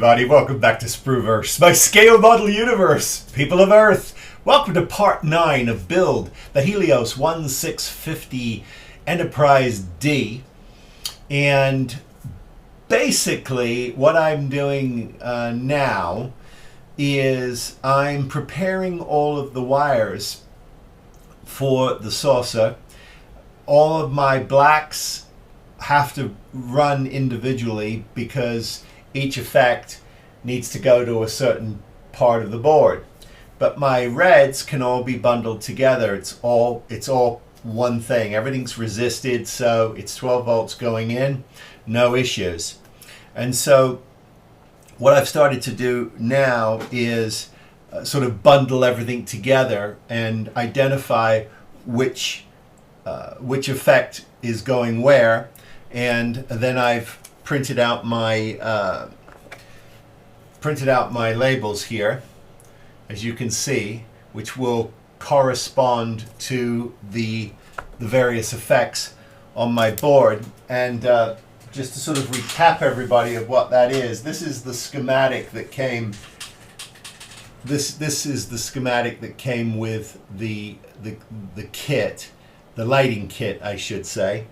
everybody, welcome back to Sprueverse, my scale model universe, people of Earth. Welcome to part 9 of Build the Helios 1650 Enterprise D. And basically what I'm doing now is I'm preparing all of the wires for the saucer. All of my blacks have to run individually because each effect needs to go to a certain part of the board. But my reds can all be bundled together. It's all one thing. Everything's resisted, so it's 12 volts going in, no issues. And so what I've started to do now is sort of bundle everything together and identify which effect is going where. And then I've printed out my labels here, as you can see, which will correspond to the various effects on my board. And just to sort of recap everybody of what that is, this is the schematic that came. This is the schematic that came with the kit, the lighting kit, I should say.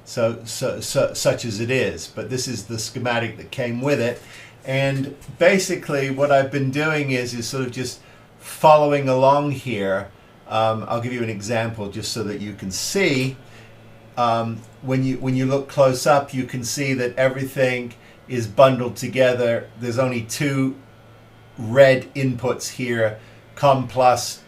So such as it is, but this is the schematic that came with it. And basically what I've been doing is sort of just following along here. I'll give you an example just so that you can see. When you look close up, you can see that everything is bundled together. There's only two red inputs here, COM plus.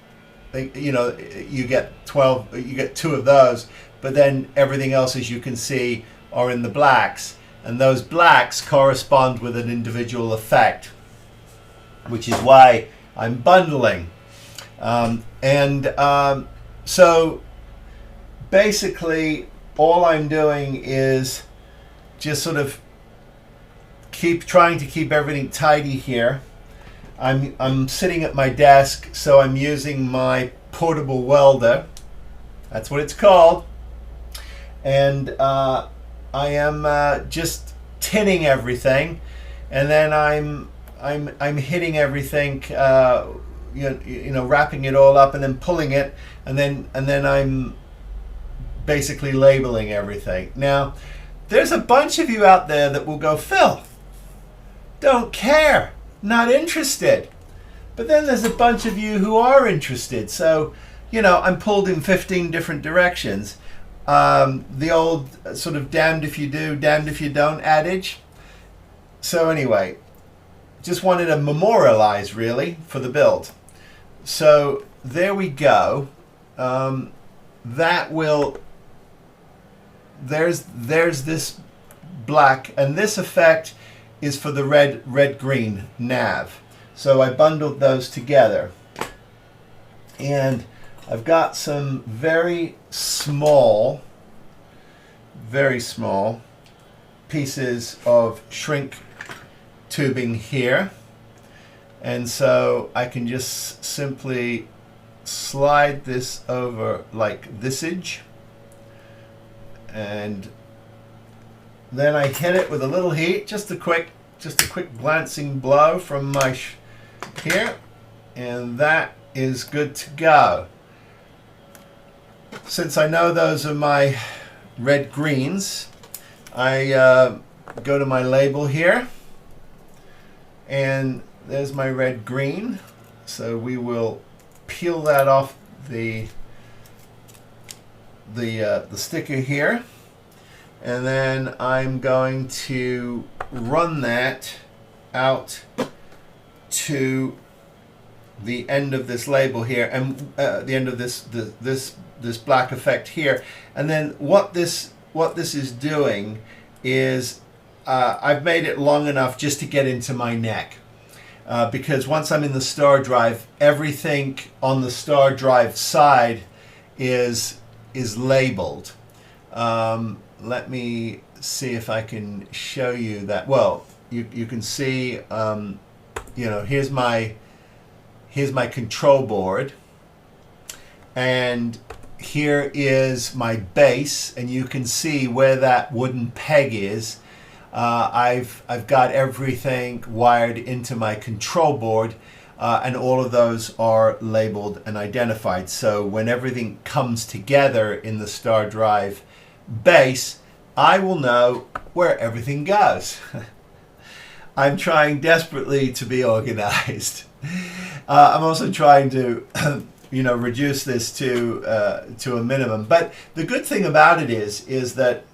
You know, you get 12. You get two of those. But then everything else, as you can see, are in the blacks. And those blacks correspond with an individual effect, which is why I'm bundling. So basically, all I'm doing is just sort of trying to keep everything tidy here. I'm sitting at my desk, so I'm using my portable welder. That's what it's called. And I am just tinning everything, and then I'm hitting everything, you know, wrapping it all up and then pulling it, and then I'm basically labeling everything. Now, there's a bunch of you out there that will go, Phil, don't care, not interested. But then there's a bunch of you who are interested. So, you know, I'm pulled in 15 different directions. The old sort of damned if you do, damned if you don't adage. So anyway, just wanted to memorialize really for the build. So there we go. There's this black, and this effect is for the red-green nav. So I bundled those together. And I've got some very small pieces of shrink tubing here. And so I can just simply slide this over like thisage. And then I hit it with a little heat, just a quick glancing blow from my here. And that is good to go. Since I know those are my red greens, I go to my label here, and there's my red green. So we will peel that off the sticker here, and then I'm going to run that out to the end of this label here, and the end of this black effect here. And then what this is doing is I've made it long enough just to get into my neck, because once I'm in the star drive, everything on the star drive side is labeled. Let me see if I can show you that. Well, you can see, you know, here's my control board, and here is my base, and you can see where that wooden peg is. I've got everything wired into my control board, and all of those are labeled and identified. So when everything comes together in the star drive base, I will know where everything goes. I'm trying desperately to be organized. I'm also trying to reduce this to a minimum. But the good thing about it is that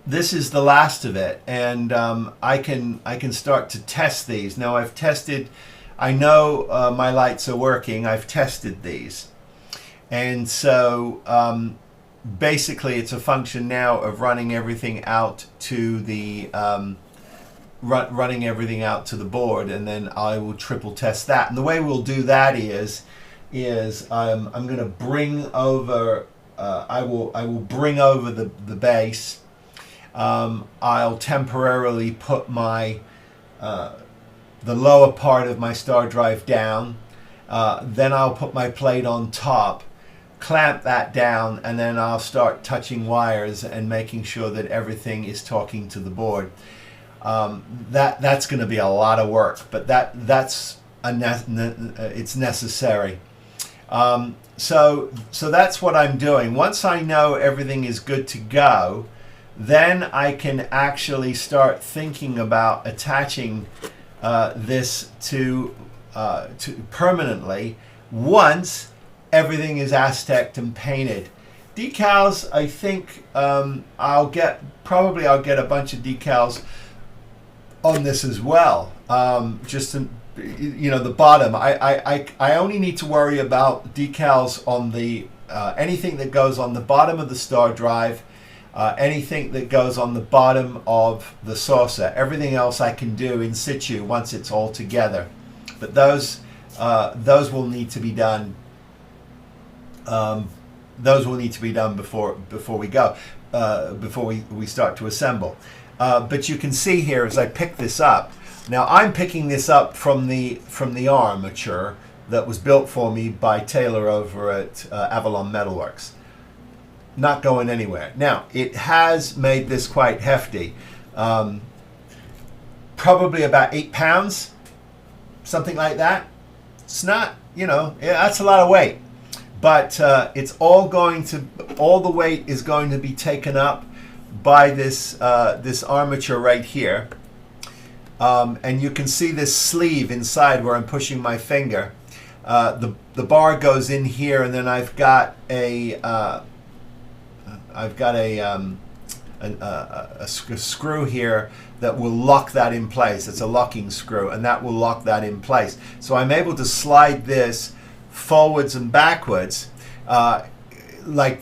this is the last of it, and I can start to test these. Now I've tested, I know my lights are working. I've tested these, and so basically it's a function now of running everything out to the running everything out to the board, and then I will triple test that. And the way we'll do that is I'm going to bring over I will bring over the base. I'll temporarily put my the lower part of my star drive down, then I'll put my plate on top, clamp that down, and then I'll start touching wires and making sure that everything is talking to the board. That's going to be a lot of work, but it's necessary. So that's what I'm doing. Once I know everything is good to go, then I can actually start thinking about attaching this to permanently once everything is AZTEK'd and painted. Decals, I think I'll get a bunch of decals on this as well. Just to, the bottom. I only need to worry about decals on the anything that goes on the bottom of the star drive. Anything that goes on the bottom of the saucer. Everything else I can do in situ once it's all together. But those will need to be done. Those will need to be done before we go, before we start to assemble. But you can see here as I pick this up. Now I'm picking this up from the armature that was built for me by Taylor over at Avalon Metalworks. Not going anywhere. Now, it has made this quite hefty. Probably about 8 pounds, something like that. It's not, that's a lot of weight. But it's all the weight is going to be taken up by this armature right here. And you can see this sleeve inside where I'm pushing my finger. The bar goes in here, and then I've got a screw here that will lock that in place. It's a locking screw, and that will lock that in place. So I'm able to slide this forwards and backwards, like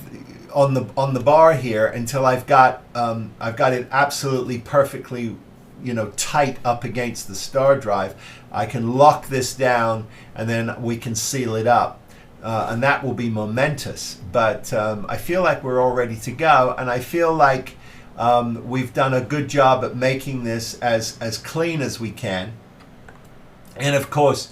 on the bar here, until I've got it absolutely perfectly, tight up against the star drive. I can lock this down, and then we can seal it up. And that will be momentous, but I feel like we're all ready to go, and I feel like we've done a good job at making this as clean as we can. And of course,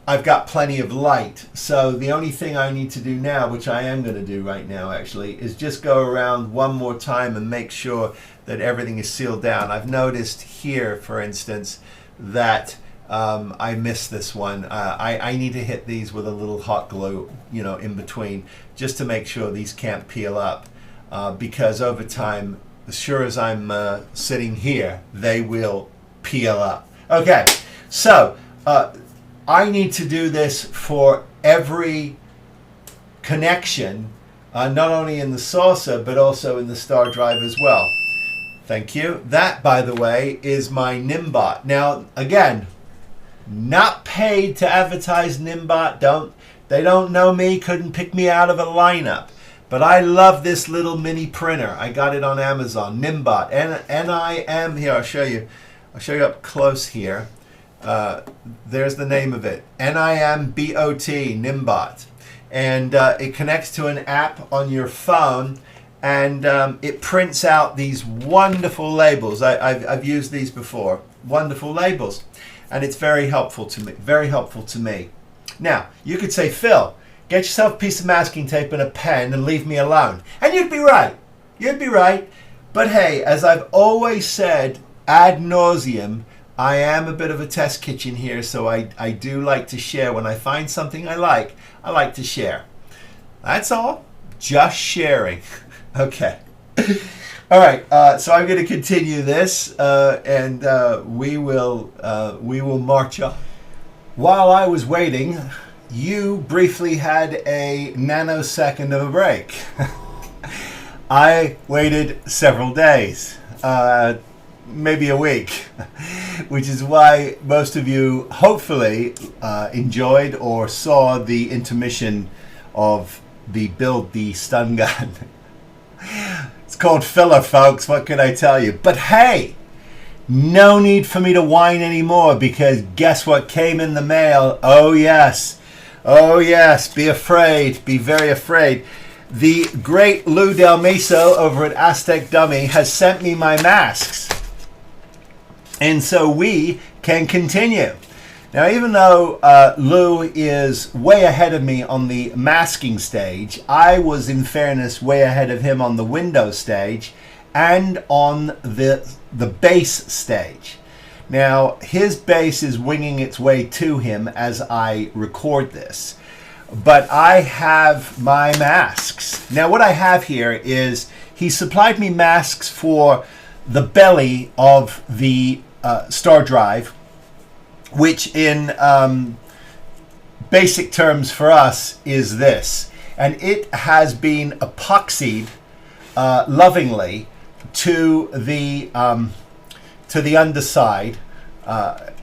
I've got plenty of light, so the only thing I need to do now, which I am going to do right now actually, is just go around one more time and make sure that everything is sealed down. I've noticed here, for instance, that I missed this one. I need to hit these with a little hot glue, in between, just to make sure these can't peel up, because over time, as sure as I'm sitting here, they will peel up. Okay, so I need to do this for every connection, not only in the saucer, but also in the star drive as well. Thank you. That, by the way, is my Nimbot. Now, again, not paid to advertise Nimbot. They don't know me, couldn't pick me out of a lineup. But I love this little mini printer. I got it on Amazon. Nimbot. N-I-M. Here, I'll show you up close here. There's the name of it. N-I-M-B-O-T. Nimbot. And it connects to an app on your phone, and it prints out these wonderful labels. I've used these before. Wonderful labels. And it's very helpful to me. Very helpful to me. Now, you could say, Phil, get yourself a piece of masking tape and a pen and leave me alone. And you'd be right. You'd be right. But hey, as I've always said ad nauseum, I am a bit of a test kitchen here, so I do like to share. When I find something I like to share. That's all. Just sharing. Okay. All right. So I'm going to continue this, and we will march on. While I was waiting, you briefly had a nanosecond of a break. I waited several days. Maybe a week, which is why most of you hopefully enjoyed or saw the intermission of the Build the Stun Gun. It's called filler, folks. What can I tell you? But hey, no need for me to whine anymore, because guess what came in the mail? Oh yes, be afraid, be very afraid. The great Lou Del Miso over at AZTEK Dummy has sent me my masks. And so we can continue. Now, even though Lou is way ahead of me on the masking stage, I was, in fairness, way ahead of him on the Windows stage and on the bass stage. Now, his bass is winging its way to him as I record this. But I have my masks. Now, what I have here is he supplied me masks for the belly of the star drive, which in basic terms for us is this, and it has been epoxied lovingly to the underside.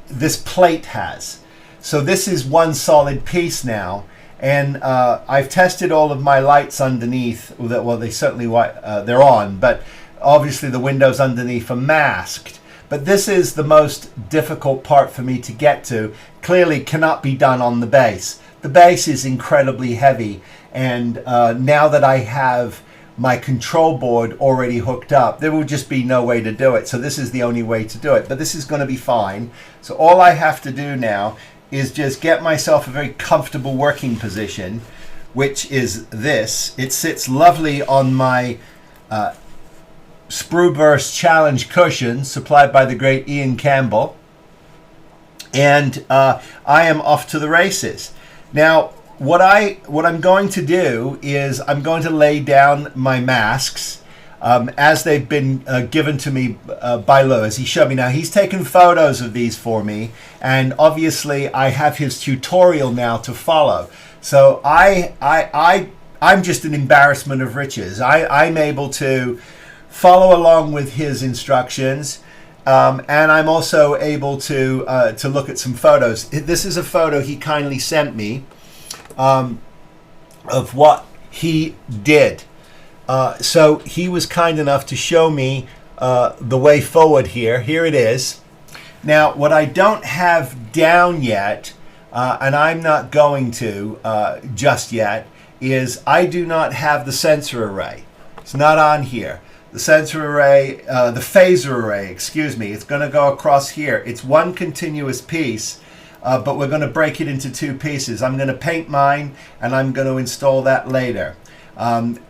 This plate has. So this is one solid piece now, and I've tested all of my lights underneath. Well, they certainly they're on, but obviously the windows underneath are masked. But this is the most difficult part for me to get to. Clearly cannot be done on the base. The base is incredibly heavy, and now that I have my control board already hooked up, there will just be no way to do it. So this is the only way to do it, but this is going to be fine. So all I have to do now is just get myself a very comfortable working position, which is this. It sits lovely on my Sprue Burst Challenge cushion supplied by the great Ian Campbell, and I am off to the races. Now, what I'm going to do is I'm going to lay down my masks as they've been given to me by Lou, as he showed me. Now, he's taken photos of these for me, and obviously I have his tutorial now to follow. So I'm just an embarrassment of riches. I'm able to follow along with his instructions, and I'm also able to look at some photos. This is a photo he kindly sent me of what he did. So he was kind enough to show me the way forward here. Here it is. Now, what I don't have down yet, and I'm not going to just yet, is I do not have the sensor array. It's not on here. The sensor array, the phaser array, excuse me, it's going to go across here. It's one continuous piece, but we're going to break it into two pieces. I'm going to paint mine, and I'm going to install that later.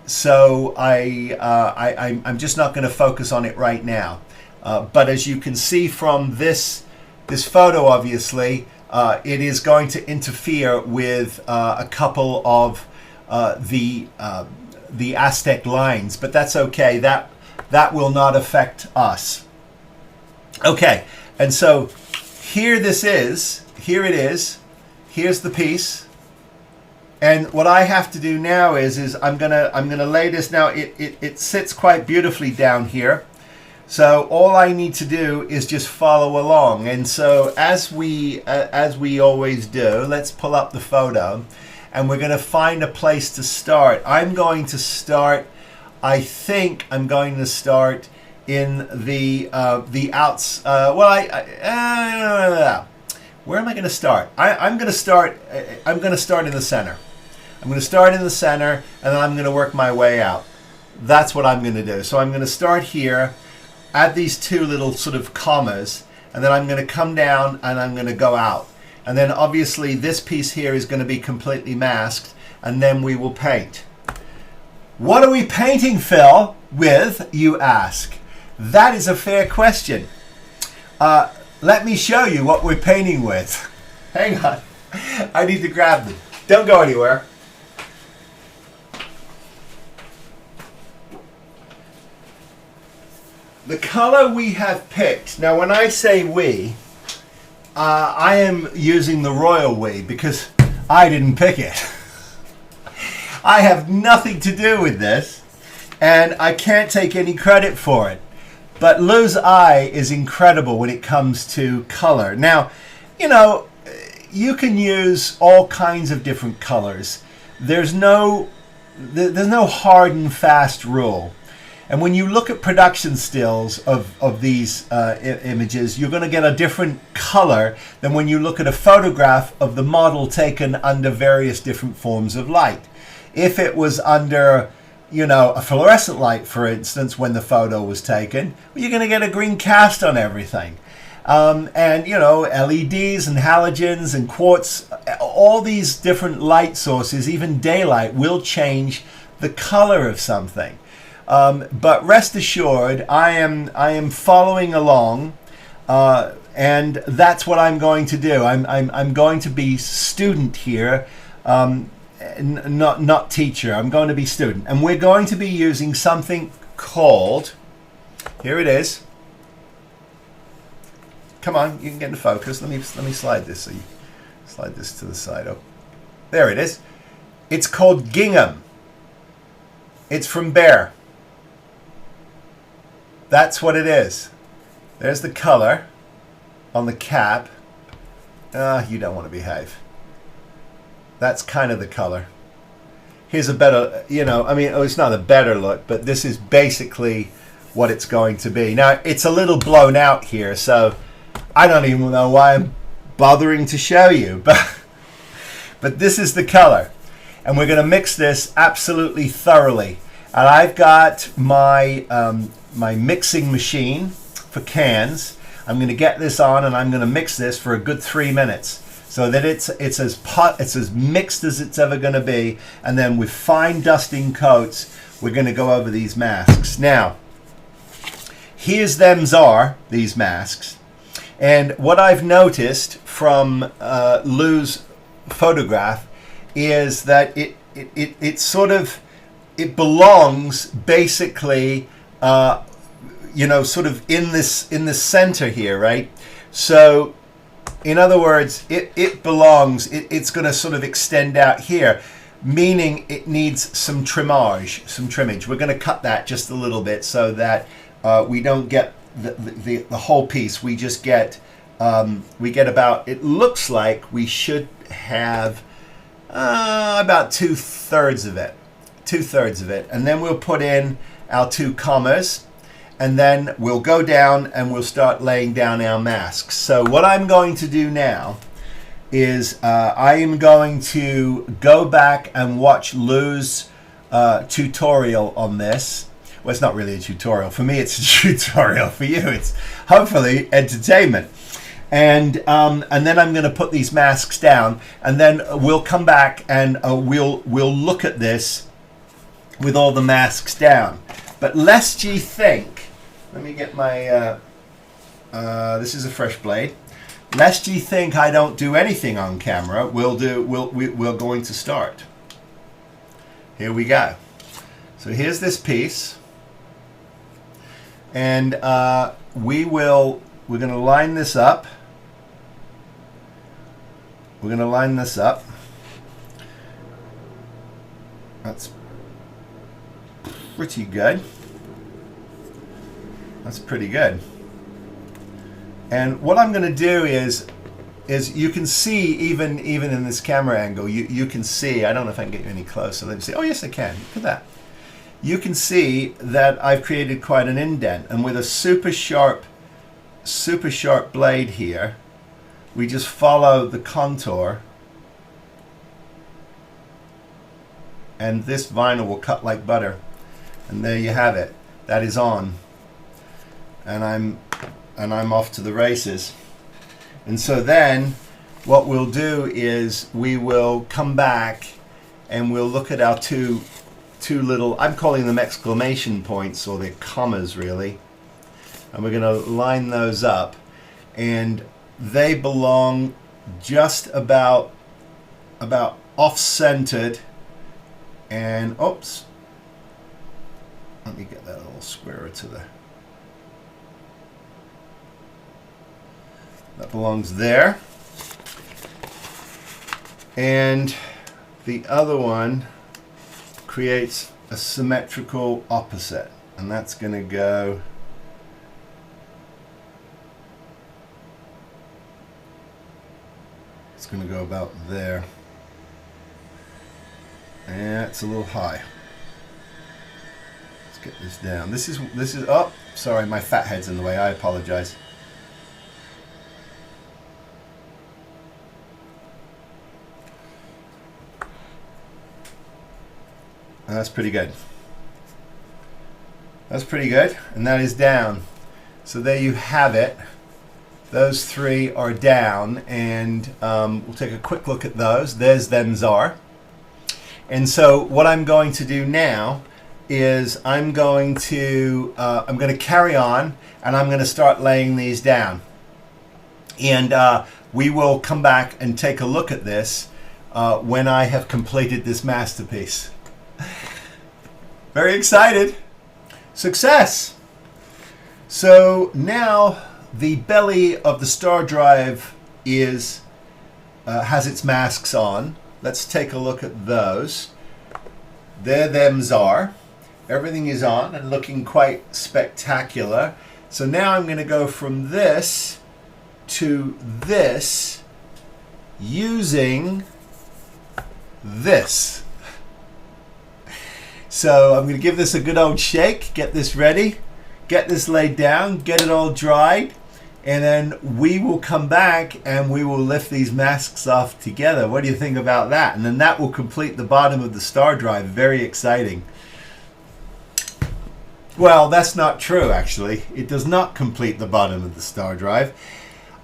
So I'm just not going to focus on it right now. But as you can see from this photo, obviously, it is going to interfere with a couple of the AZTEK lines, but that's okay. That will not affect us. Okay, and so here it is. Here's the piece. And what I have to do now is I'm gonna lay this now. It sits quite beautifully down here. So all I need to do is just follow along. And so as we always do, let's pull up the photo, and we're going to find a place to start. I'm going to start. I think I'm going to start in the outs. Where am I going to start? I'm going to start in the center. I'm going to start in the center, and then I'm going to work my way out. That's what I'm going to do. So I'm going to start here, add these two little sort of commas, and then I'm going to come down and I'm going to go out. And then obviously this piece here is going to be completely masked, and then we will paint. What are we painting, Phil? with, you ask? That is a fair question. Let me show you what we're painting with. Hang on. I need to grab them. Don't go anywhere. The color we have picked, now when I say we, I am using the royal we because I didn't pick it. I have nothing to do with this and I can't take any credit for it. But Lou's eye is incredible when it comes to color. Now, you know, you can use all kinds of different colors. There's no hard and fast rule. And when you look at production stills of these images, you're going to get a different color than when you look at a photograph of the model taken under various different forms of light. If it was under, you know, a fluorescent light, for instance, when the photo was taken, well, you're going to get a green cast on everything. And, you know, LEDs and halogens and quartz, all these different light sources, even daylight, will change the color of something. But rest assured, I am following along, and that's what I'm going to do. I'm going to be student here, not teacher. I'm going to be student, and we're going to be using something called. Here it is. Come on, you can get into focus. Let me slide this. So you slide this to the side. Oh, there it is. It's called gingham. It's from bear. That's what it is. There's the color on the cap. You don't want to behave. That's kind of the color. Here's a better, you know, I mean, it's not a better look, but this is basically what it's going to be. Now, it's a little blown out here, so I don't even know why I'm bothering to show you, but this is the color. And we're going to mix this absolutely thoroughly. And I've got my my mixing machine for cans. I'm going to get this on and I'm going to mix this for a good 3 minutes so that it's as mixed as it's ever going to be. And then with fine dusting coats, we're going to go over these masks. Now, here's these masks. And what I've noticed from Lou's photograph is that it sort of, it belongs basically, you know, sort of in the center here, right? So, in other words, it belongs. It's going to sort of extend out here, meaning it needs some trimmage. We're going to cut that just a little bit so that we don't get the whole piece. We just get we get about. It looks like we should have about 2/3 of it. 2/3 of it, and then we'll put in our 2 commas, and then we'll go down and we'll start laying down our masks. So what I'm going to do now is I am going to go back and watch Lou's tutorial on this. Well, it's not really a tutorial. For me, it's a tutorial. For you, it's hopefully entertainment. And then I'm going to put these masks down, and then we'll come back and we'll look at this with all the masks down. But lest ye think, let me get my, this is a fresh blade. Lest ye think I don't do anything on camera, we're going to start. Here we go. So here's this piece. And we're going to line this up. We're going to line this up. That's pretty good. That's pretty good. And what I'm going to do is you can see even in this camera angle, you can see. I don't know if I can get you any closer. Let me see. Oh yes, I can. Look at that. You can see that I've created quite an indent, and with a super sharp blade here, we just follow the contour, and this vinyl will cut like butter. And there you have it. That is on. And I'm off to the races. And so then what we'll do is we will come back and we'll look at our two two little, I'm calling them exclamation points, or they're commas really. And we're going to line those up, and they belong just about off-centered. And oops, let me get that a little squarer to the, that belongs there. And the other one creates a symmetrical opposite, and that's going to go going to go about there. Yeah, it's a little high. Let's get this down. This is oh, sorry, my fat head's in the way. I apologize. That's pretty good. That's pretty good, and that is down. So there you have it. Those three are down, and we'll take a quick look at those. There's them's are. And so what I'm going to do now is I'm going to carry on, and I'm going to start laying these down. And we will come back and take a look at this when I have completed this masterpiece. Very excited. Success. So now the belly of the star drive is has its masks on. Let's take a look at those. There them's are. Everything is on and looking quite spectacular. So now I'm going to go from this to this using this. So I'm going to give this a good old shake, get this ready, get this laid down, get it all dried, and then we will come back and we will lift these masks off together. What do you think about that? And then that will complete the bottom of the star drive. Very exciting. Well, that's not true, actually. It does not complete the bottom of the star drive.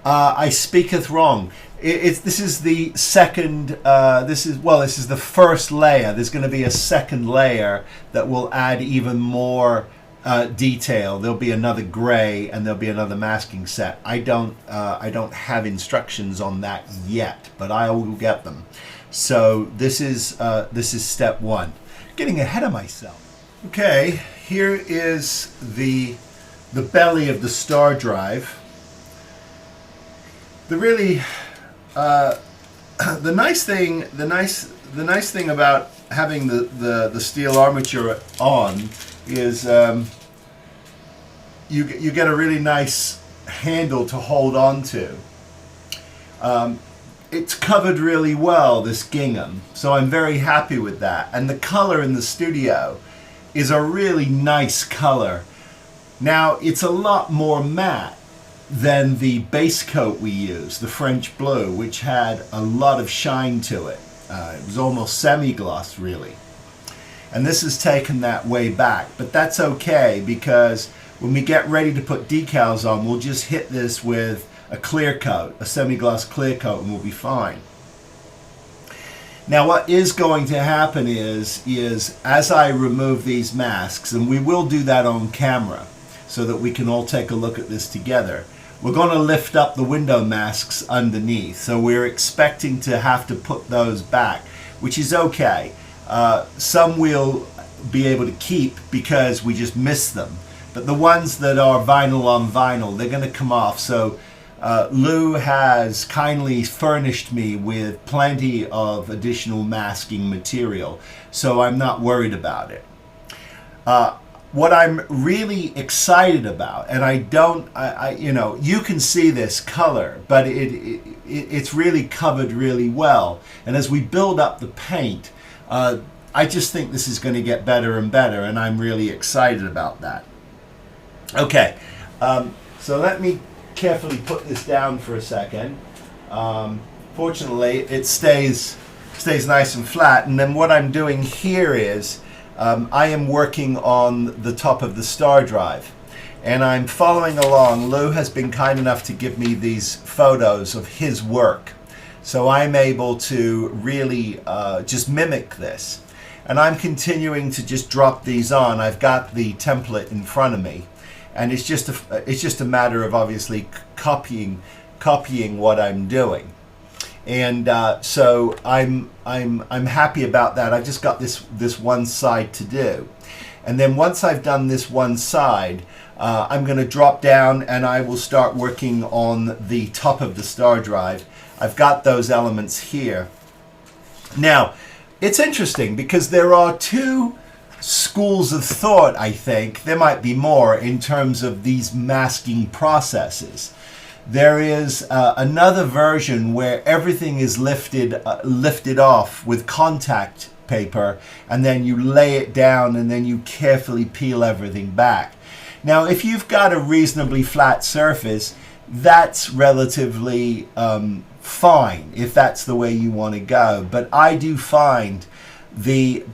I speaketh wrong. This is the second. This is the first layer. There's going to be a second layer that will add even more detail. There'll be another gray, and there'll be another masking set. I don't have instructions on that yet, but I will get them. So this is step one. Getting ahead of myself. Okay, here is the belly of the star drive. The really the nice thing about having the steel armature on is you get a really nice handle to hold on to. It's covered really well, this gingham, so I'm very happy with that. And the color in the studio is a really nice color. Now it's a lot more matte than the base coat we used, the French blue, which had a lot of shine to it. It was almost semi-gloss, really. And this has taken that way back, but that's okay, because when we get ready to put decals on, we'll just hit this with a clear coat, a semi-gloss clear coat, and we'll be fine. Now what is going to happen is as I remove these masks, and we will do that on camera so that we can all take a look at this together, we're going to lift up the window masks underneath. So we're expecting to have to put those back, which is okay. Some we'll be able to keep because we just missed them. But the ones that are vinyl on vinyl, they're going to come off. So Lou has kindly furnished me with plenty of additional masking material, so I'm not worried about it. What I'm really excited about, and you can see this color, but it's really covered really well. And as we build up the paint, I just think this is going to get better and better, and I'm really excited about that. Okay, so let me carefully put this down for a second. Fortunately, it stays nice and flat. And then what I'm doing here is I am working on the top of the star drive, and I'm following along. Lou has been kind enough to give me these photos of his work, so I'm able to really just mimic this. and I'm continuing to just drop these on. I've got the template in front of me, and it's just a matter of obviously copying what I'm doing. And so I'm happy about that. I've just got this one side to do, and then once I've done this one side, I'm going to drop down and I will start working on the top of the star drive. I've got those elements here. Now, it's interesting because there are two schools of thought, I think. There might be more in terms of these masking processes. There is another version where everything is lifted off with contact paper, and then you lay it down and then you carefully peel everything back. Now, if you've got a reasonably flat surface, that's relatively fine if that's the way you want to go. But I do find the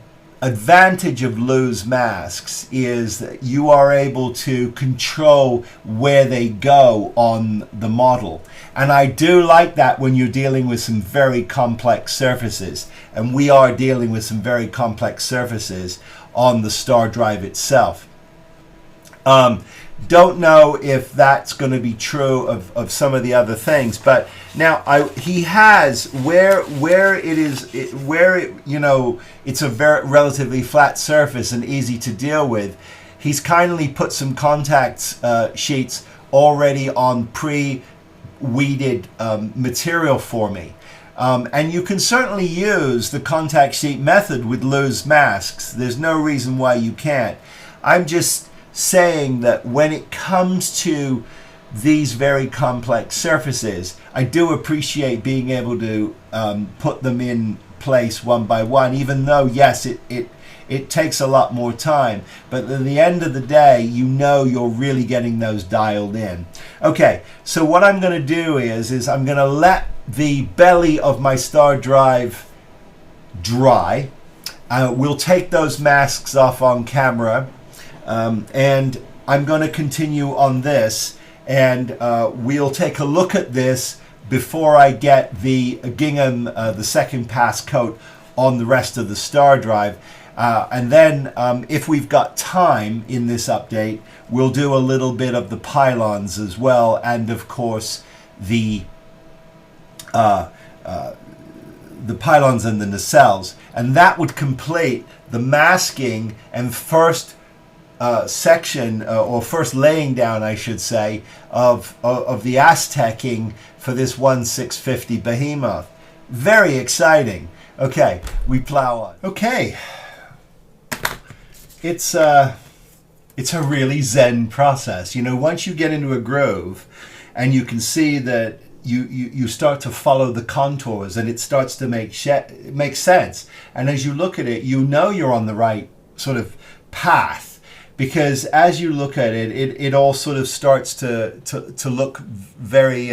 advantage of loose masks is that you are able to control where they go on the model. And I do like that when you're dealing with some very complex surfaces. And we are dealing with some very complex surfaces on the star drive itself. Don't know if that's going to be true of some of the other things, but now he has where you know it's a very relatively flat surface and easy to deal with. He's kindly put some contact sheets already on pre-weeded material for me. And you can certainly use the contact sheet method with loose masks. There's no reason why you can't. I'm just saying that when it comes to these very complex surfaces, I do appreciate being able to put them in place one by one, even though, yes, it takes a lot more time. But at the end of the day, you know you're really getting those dialed in. Okay, so what I'm going to do is I'm going to let the belly of my star drive dry. We'll take those masks off on camera. And I'm going to continue on this, and we'll take a look at this before I get the gingham, the second pass coat on the rest of the star drive. And then if we've got time in this update, we'll do a little bit of the pylons as well, and of course the pylons and the nacelles. And that would complete the masking and first section, or first laying down, I should say, of the AZTECing for this 1/650 behemoth. Very exciting. Okay, we plow on. Okay, it's a really zen process. You know, once you get into a groove, and you can see that you start to follow the contours, and it starts to make sense. And as you look at it, you know you're on the right sort of path. Because as you look at it, it all sort of starts to look very,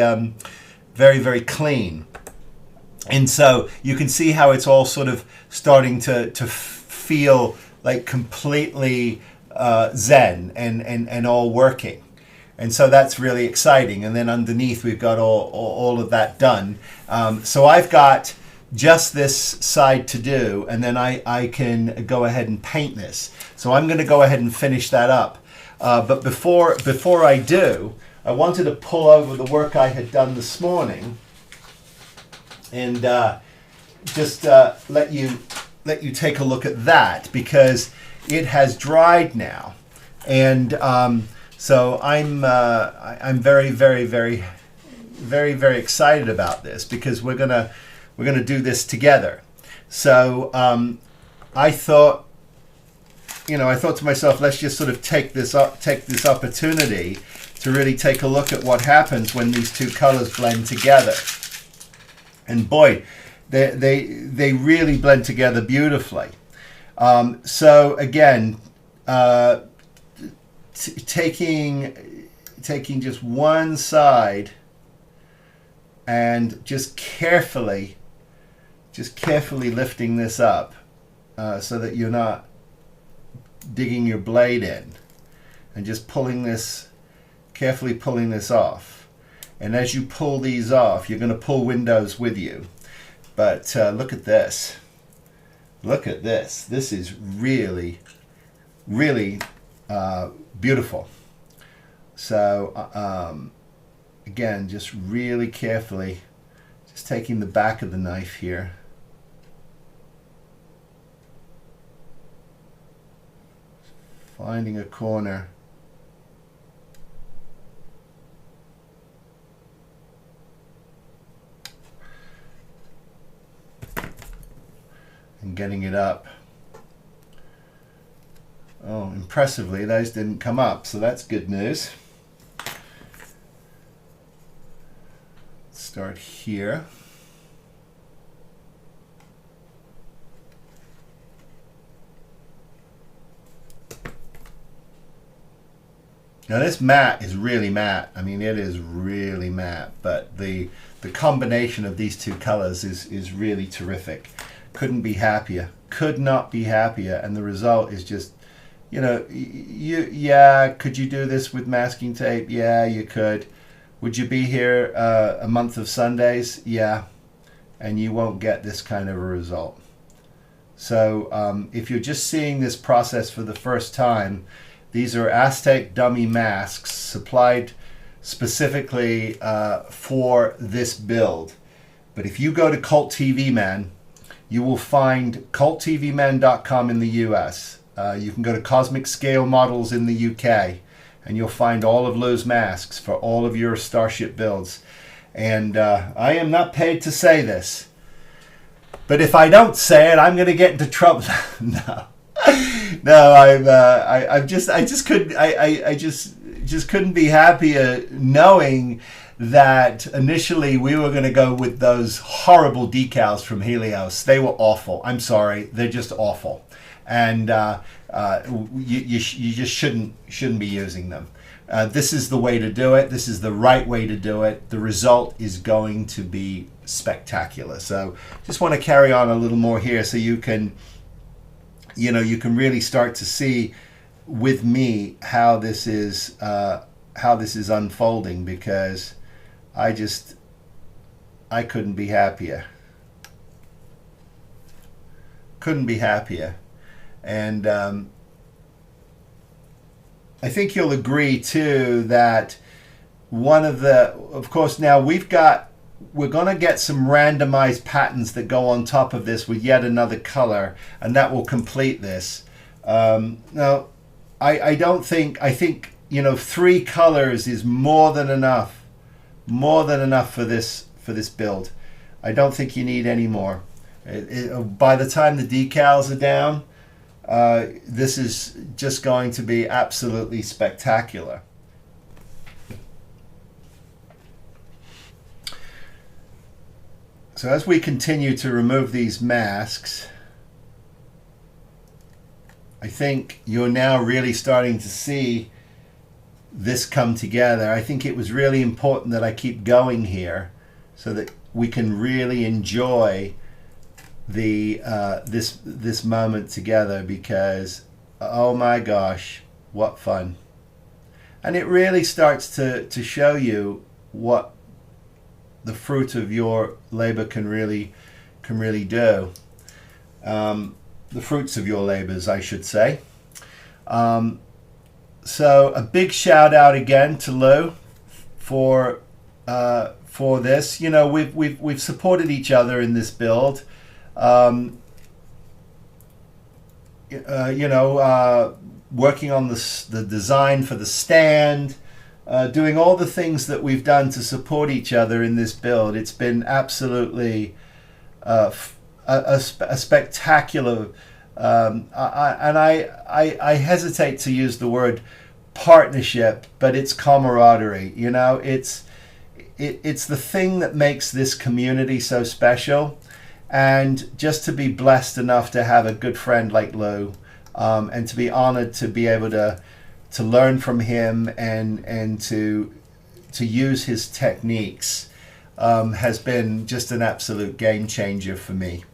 very clean. And so you can see how it's all sort of starting to feel like completely zen and all working. And so that's really exciting. And then underneath we've got all of that done. So I've got just this side to do, and then I can go ahead and paint this. So I'm going to go ahead and finish that up. But before I do, I wanted to pull over the work I had done this morning, and just let you take a look at that, because it has dried now, and so I'm very excited about this, because we're gonna do this together. So I thought to myself, let's just sort of take this opportunity to really take a look at what happens when these two colors blend together. And boy, they really blend together beautifully. So again, taking just one side and just carefully lifting this up, so that you're not digging your blade in, and just carefully pulling this off. And as you pull these off, you're going to pull windows with you. But look at this. Look at this. This is really, really beautiful. So again, just really carefully, just taking the back of the knife here. Finding a corner. And getting it up. Oh, impressively, those didn't come up, so that's good news. Start here. Now this matte is really matte. I mean, it is really matte, but the combination of these two colors is really terrific. Couldn't be happier. Could not be happier. And the result is just, you know, yeah, could you do this with masking tape? Yeah, you could. Would you be here a month of Sundays? Yeah. And you won't get this kind of a result. So if you're just seeing this process for the first time, these are AZTEK dummy masks supplied specifically for this build. But if you go to Cult TV Man, you will find culttvman.com in the U.S. You can go to Cosmic Scale Models in the U.K. and you'll find all of Lou's masks for all of your Starship builds. And I am not paid to say this, but if I don't say it, I'm going to get into trouble. No, no, I just couldn't be happier knowing that initially we were going to go with those horrible decals from Helios. They were awful. I'm sorry, they're just awful, and you just shouldn't be using them. This is the way to do it. This is the right way to do it. The result is going to be spectacular. So just want to carry on a little more here so you can, you know, you can really start to see with me how this is unfolding, because I couldn't be happier. Couldn't be happier. And I think you'll agree too that of course now we're going to get some randomized patterns that go on top of this with yet another color, and that will complete this. Now, I think, you know, 3 colors is more than enough for this build. I don't think you need any more. By the time the decals are down, this is just going to be absolutely spectacular. So as we continue to remove these masks, I think you're now really starting to see this come together. I think it was really important that I keep going here so that we can really enjoy the this moment together, because oh my gosh, what fun. And it really starts to show you what the fruit of your labor can really do. The fruits of your labors, I should say. So a big shout out again to Lou for this. You know, we've supported each other in this build. You know, working on the design for the stand, doing all the things that we've done to support each other in this build. It's been absolutely a spectacular. I hesitate to use the word partnership, but it's camaraderie. You know, it's the thing that makes this community so special. And just to be blessed enough to have a good friend like Lou, and to be honored to be able to learn from him and to use his techniques has been just an absolute game changer for me.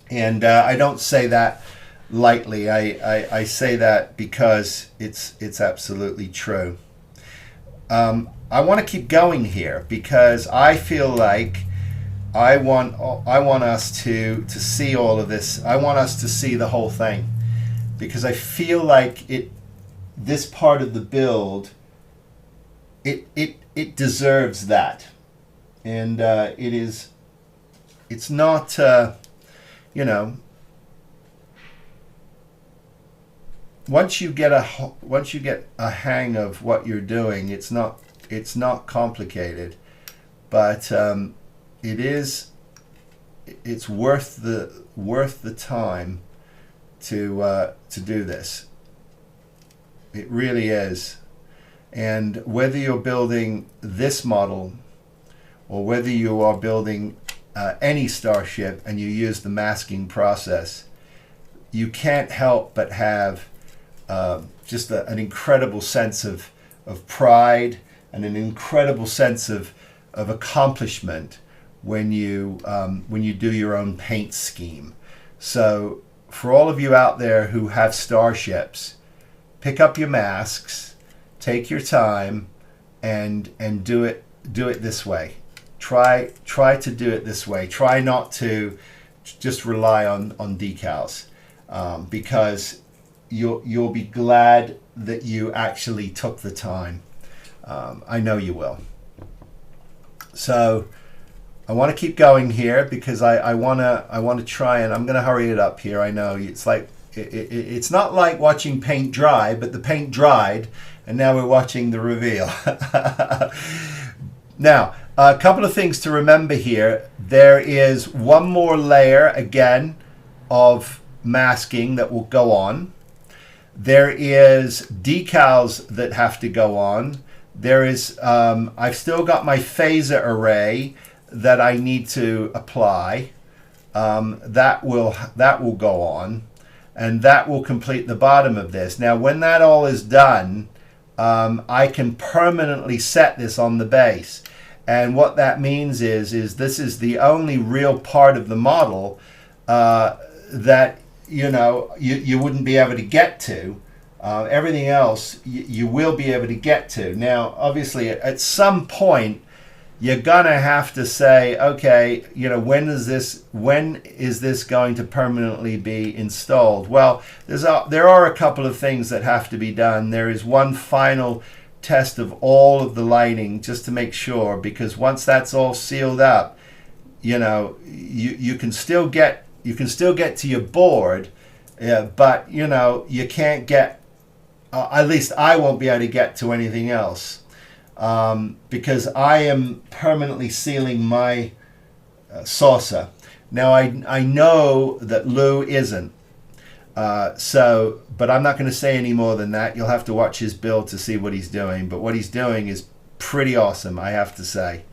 And I don't say that lightly. I say that because it's absolutely true. I want to keep going here because I feel like I want us to see all of this. I want us to see the whole thing, because I feel like this part of the build, it deserves that, and it's not you know, once you get a hang of what you're doing, it's not complicated, but it's worth the time to do this. It really is. And whether you're building this model or whether you are building any starship and you use the masking process, you can't help but have just an incredible sense of pride and an incredible sense of accomplishment when you do your own paint scheme. So for all of you out there who have starships, pick up your masks, take your time, and do it this way. Try to do it this way. Try not to just rely on decals, because you'll be glad that you actually took the time. I know you will. So I want to keep going here because I want to try, and I'm going to hurry it up here. I know it's like it's not like watching paint dry, but the paint dried, and now we're watching the reveal. Now, a couple of things to remember here. There is one more layer again of masking that will go on. There is decals that have to go on. There is I've still got my phaser array that I need to apply. That will go on, and that will complete the bottom of this. Now, when that all is done, I can permanently set this on the base. And what that means is this is the only real part of the model that you wouldn't be able to get to. Everything else you will be able to get to. Now, obviously, at some point, you're gonna have to say, okay, when is this going to permanently be installed? Well, there are a couple of things that have to be done. There is one final test of all of the lighting just to make sure, because once that's all sealed up, you can still get to your board, but you can't get. At least I won't be able to get to anything else, because I am permanently sealing my saucer. Now I know that Lou isn't, but I'm not going to say any more than that. You'll have to watch his build to see what he's doing. But what he's doing is pretty awesome, I have to say.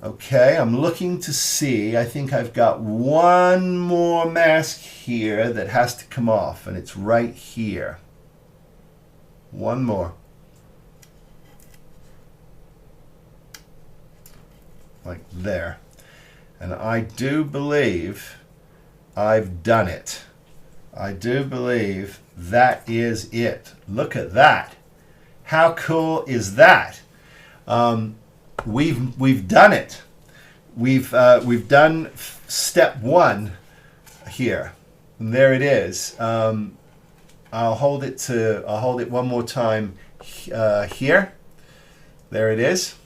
Okay, I'm looking to see. I think I've got one more mask here that has to come off, and it's right here. One more. Like there. And I do believe I've done it. I do believe that is it. Look at that. How cool is that? We've done it. We've done step one here, and there it is. I'll hold it one more time here. There it is.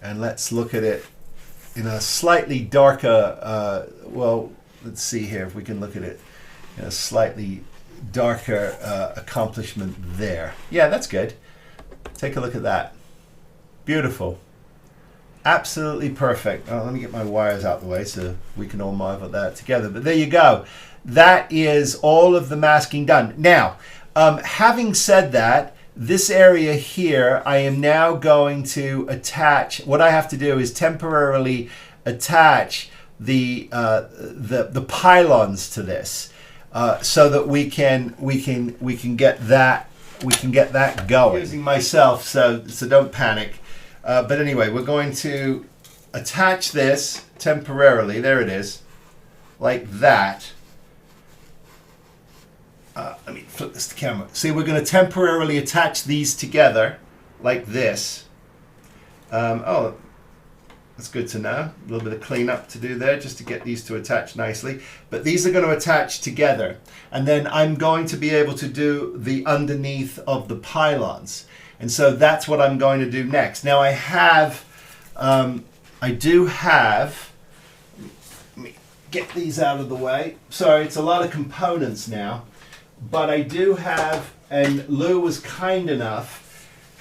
And let's look at it in a slightly darker. Well, let's see here if we can look at it in a slightly darker accomplishment there. Yeah, that's good. Take a look at that. Beautiful. Absolutely perfect. Oh, let me get my wires out the way so we can all marvel at that together. But there you go. That is all of the masking done. Now, having said that, this area here, I am now going to attach. What I have to do is temporarily attach the pylons to this, so that we can get that going. I'm using myself, so don't panic. But anyway, we're going to attach this temporarily. There it is, like that. Let me flip this to camera. See, we're going to temporarily attach these together like this. Oh, that's good to know. A little bit of cleanup to do there just to get these to attach nicely. But these are going to attach together. And then I'm going to be able to do the underneath of the pylons. And so that's what I'm going to do next. Now I do have, let me get these out of the way. Sorry, it's a lot of components now. But I do have, and Lou was kind enough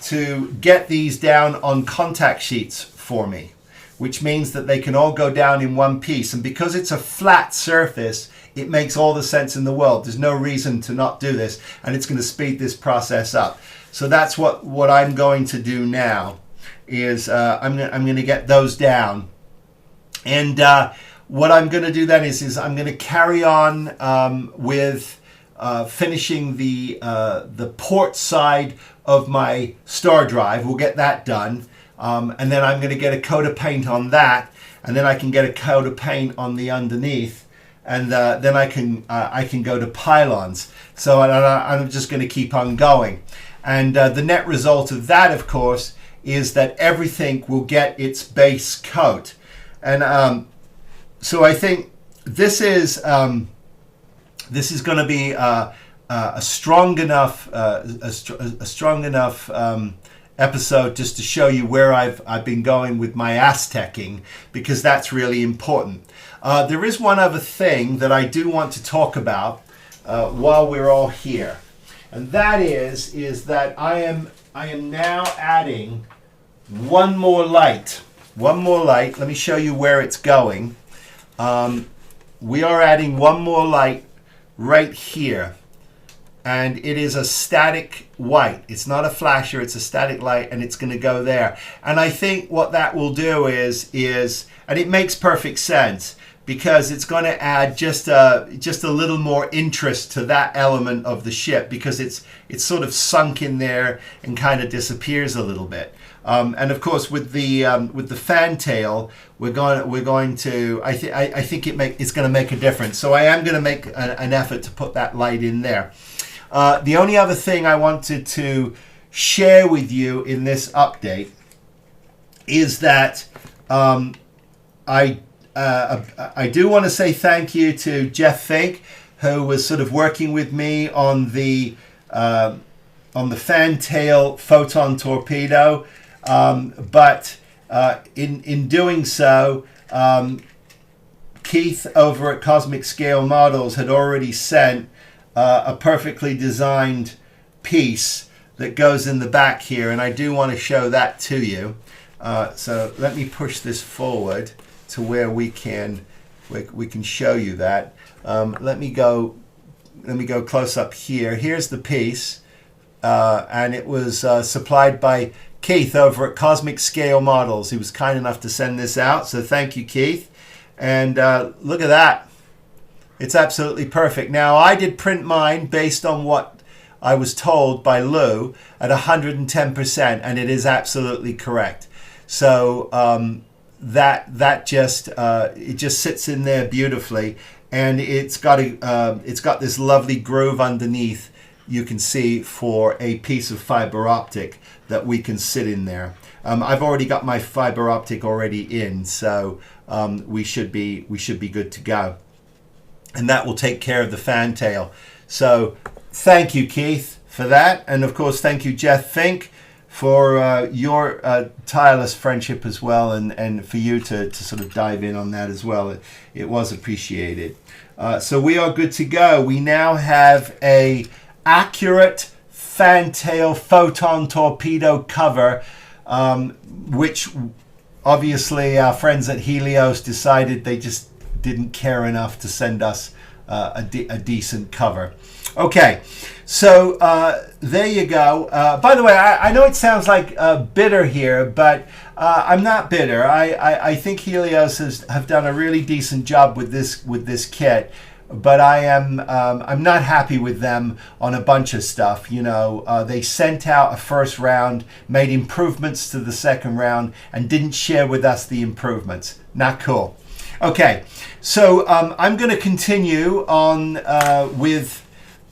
to get these down on contact sheets for me, which means that they can all go down in one piece. And because it's a flat surface, it makes all the sense in the world. There's no reason to not do this, and it's going to speed this process up. So that's what I'm going to do now, is I'm going to get those down. And what I'm going to do then is I'm going to carry on with finishing the port side of my star drive. We'll get that done. And then I'm going to get a coat of paint on that, and then I can get a coat of paint on the underneath, and then I can go to pylons. So I'm just going to keep on going, and the net result of that, of course, is that everything will get its base coat. And so I think this is going to be a strong enough episode just to show you where I've been going with my AZTECing, because that's really important. There is one other thing that I do want to talk about while we're all here, and that is that I am now adding one more light. Let me show you where it's going. We are adding one more light right here. And it is a static white. It's not a flasher, it's a static light, and it's going to go there. And I think what that will do is, and it makes perfect sense, because it's going to add just a little more interest to that element of the ship, because it's sort of sunk in there and kind of disappears a little bit. And of course, with the fantail, we're going to. I think it's going to make a difference. So I am going to make an effort to put that light in there. The only other thing I wanted to share with you in this update is that I do want to say thank you to Jeff Fink, who was sort of working with me on the fantail photon torpedo, but in doing so, Keith over at Cosmic Scale Models had already sent a perfectly designed piece that goes in the back here, and I do want to show that to you. So let me push this forward to where we can show you that. Let me go close up here. Here's the piece, and it was supplied by Keith over at Cosmic Scale Models. He was kind enough to send this out, so thank you, Keith. And look at that. It's absolutely perfect. Now, I did print mine based on what I was told by Lou at 110%, and it is absolutely correct. So that just sits in there beautifully, and it's got this lovely groove underneath. You can see for a piece of fiber optic that we can sit in there. I've already got my fiber optic already in, so we should be good to go. And that will take care of the fantail. So thank you, Keith, for that. And of course, thank you, Jeff Fink, for your tireless friendship as well, and for you to sort of dive in on that as well. It was appreciated. So we are good to go. We now have a accurate fantail photon torpedo cover, which obviously our friends at Helios decided they just didn't care enough to send us a decent cover. Okay, so there you go. By the way, I know it sounds like bitter here, but I'm not bitter. I think Helios have done a really decent job with this kit, but I'm not happy with them on a bunch of stuff. You know, they sent out a first round, made improvements to the second round, and didn't share with us the improvements. Not cool. Okay, so I'm going to continue on with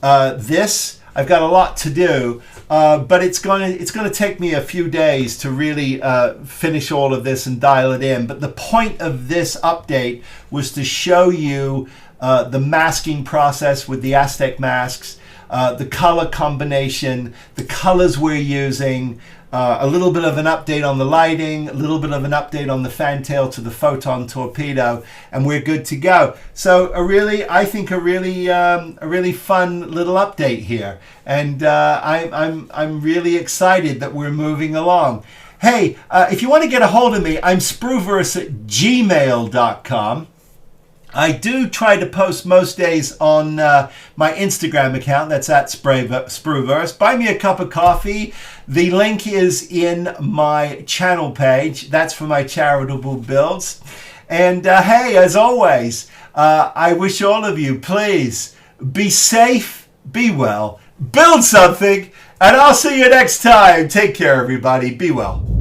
this. I've got a lot to do, but it's gonna take me a few days to really finish all of this and dial it in. But the point of this update was to show you the masking process with the AZTEK masks, the color combination, the colors we're using, a little bit of an update on the lighting, a little bit of an update on the fantail to the photon torpedo, and we're good to go. So I think a really fun little update here, and I'm really excited that we're moving along. Hey, if you want to get a hold of me, I'm spruverse@gmail.com. I do try to post most days on my Instagram account. That's at Spruverse. Buy me a cup of coffee. The link is in my channel page. That's for my charitable builds. And hey, as always, I wish all of you, please, be safe, be well, build something, and I'll see you next time. Take care, everybody. Be well.